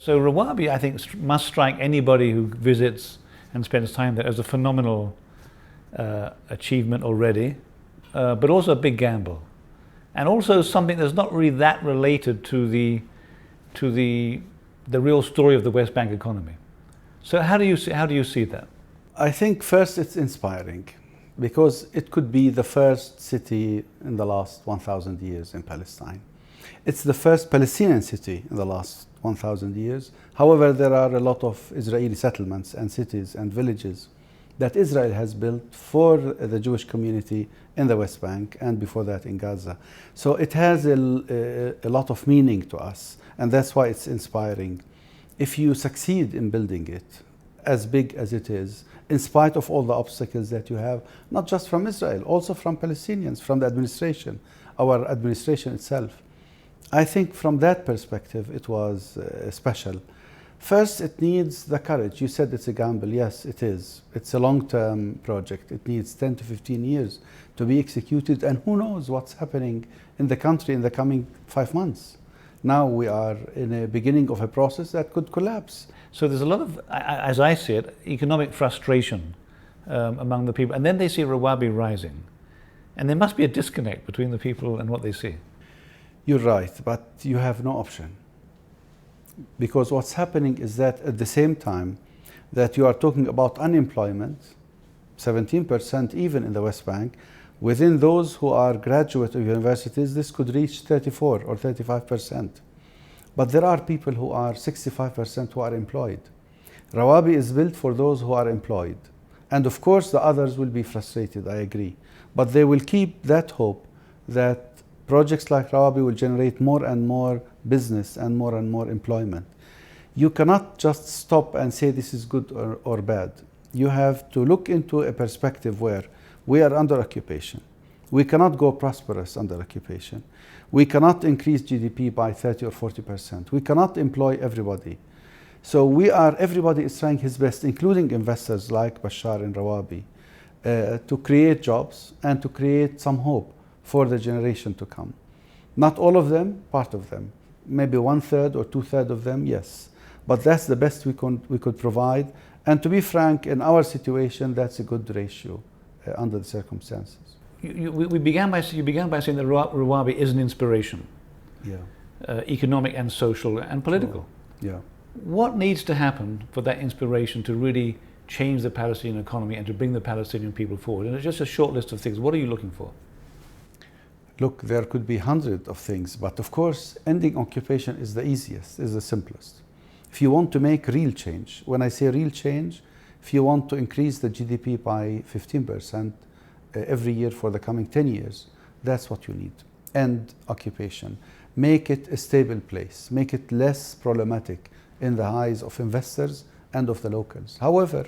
So Rawabi, I think, must strike anybody who visits and spends time there as a phenomenal achievement already, but also a big gamble, and also something that's not really that related to the real story of the West Bank economy. So how do you see that? I think first it's inspiring because it could be the first city in the last 1,000 years in Palestine. It's the first Palestinian city in the last 1,000 years. However, there are a lot of Israeli settlements and cities and villages that Israel has built for the Jewish community in the West Bank and before that in Gaza. So it has a lot of meaning to us, and that's why it's inspiring. If you succeed in building it, as big as it is, in spite of all the obstacles that you have, not just from Israel, also from Palestinians, from the administration, our administration itself. I think from that perspective, it was special. First, it needs the courage. You said it's a gamble. Yes, it is. It's a long-term project. It needs 10 to 15 years to be executed. And who knows what's happening in the country in the coming 5 months. Now we are in the beginning of a process that could collapse. So there's a lot of, as I see it, economic frustration among the people. And then they see Rawabi rising. And there must be a disconnect between the people and what they see. You're right, but you have no option. Because what's happening is that at the same time that you are talking about unemployment, 17% even in the West Bank, within those who are graduate of universities, this could reach 34 or 35%. But there are people who are 65% who are employed. Rawabi is built for those who are employed. And of course, the others will be frustrated, I agree. But they will keep that hope that projects like Rawabi will generate more and more business and more employment. You cannot just stop and say this is good or bad. You have to look into a perspective where we are under occupation. We cannot go prosperous under occupation. We cannot increase GDP by 30 or 40%. We cannot employ everybody. So everybody is trying his best, including investors like Bashar and Rawabi, to create jobs and to create some hope for the generation to come. Not all of them, part of them. Maybe 1/3 or 2/3 of them, yes. But that's the best we could provide. And to be frank, in our situation, that's a good ratio under the circumstances. You began by saying that Rawabi is an inspiration. Yeah. Economic and social and political. Sure. Yeah. What needs to happen for that inspiration to really change the Palestinian economy and to bring the Palestinian people forward? And it's just a short list of things. What are you looking for? Look, there could be hundreds of things, but of course, ending occupation is the easiest, is the simplest. If you want to make real change, when I say real change, if you want to increase the GDP by 15% every year for the coming 10 years, that's what you need. End occupation. Make it a stable place. Make it less problematic in the eyes of investors and of the locals. However,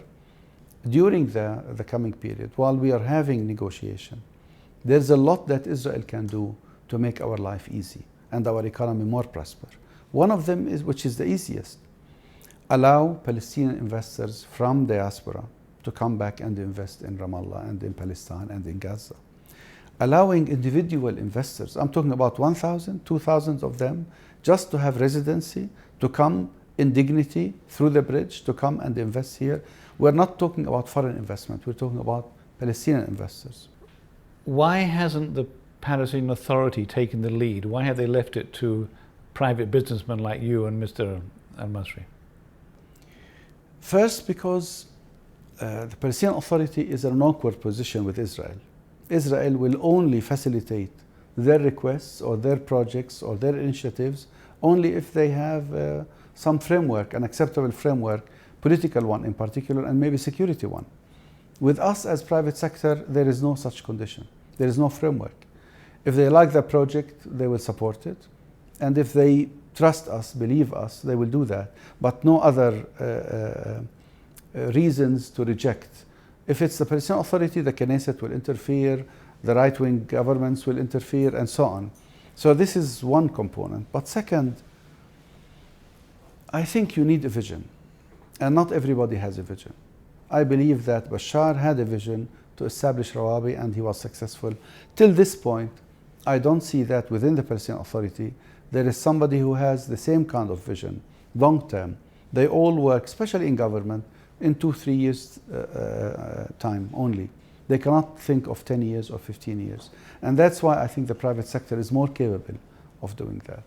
during the coming period, while we are having negotiation, there's a lot that Israel can do to make our life easy and our economy more prosper. One of them is, which is the easiest, allow Palestinian investors from diaspora to come back and invest in Ramallah and in Palestine and in Gaza. Allowing individual investors, I'm talking about 1,000, 2,000 of them, just to have residency, to come in dignity through the bridge, to come and invest here. We're not talking about foreign investment, we're talking about Palestinian investors. Why hasn't the Palestinian Authority taken the lead? Why have they left it to private businessmen like you and Mr. al-Masri? First, because the Palestinian Authority is in an awkward position with Israel. Israel will only facilitate their requests or their projects or their initiatives only if they have some framework, an acceptable framework, political one in particular, and maybe security one. With us as private sector, there is no such condition. There is no framework. If they like the project, they will support it. And if they trust us, believe us, they will do that. But no other reasons to reject. If it's the Palestinian Authority, the Knesset will interfere, the right-wing governments will interfere, and so on. So this is one component. But second, I think you need a vision. And not everybody has a vision. I believe that Bashar had a vision to establish Rawabi and he was successful. Till this point, I don't see that within the Palestinian Authority there is somebody who has the same kind of vision long term. They all work, especially in government, in 2-3 years time only. They cannot think of 10 years or 15 years. And that's why I think the private sector is more capable of doing that.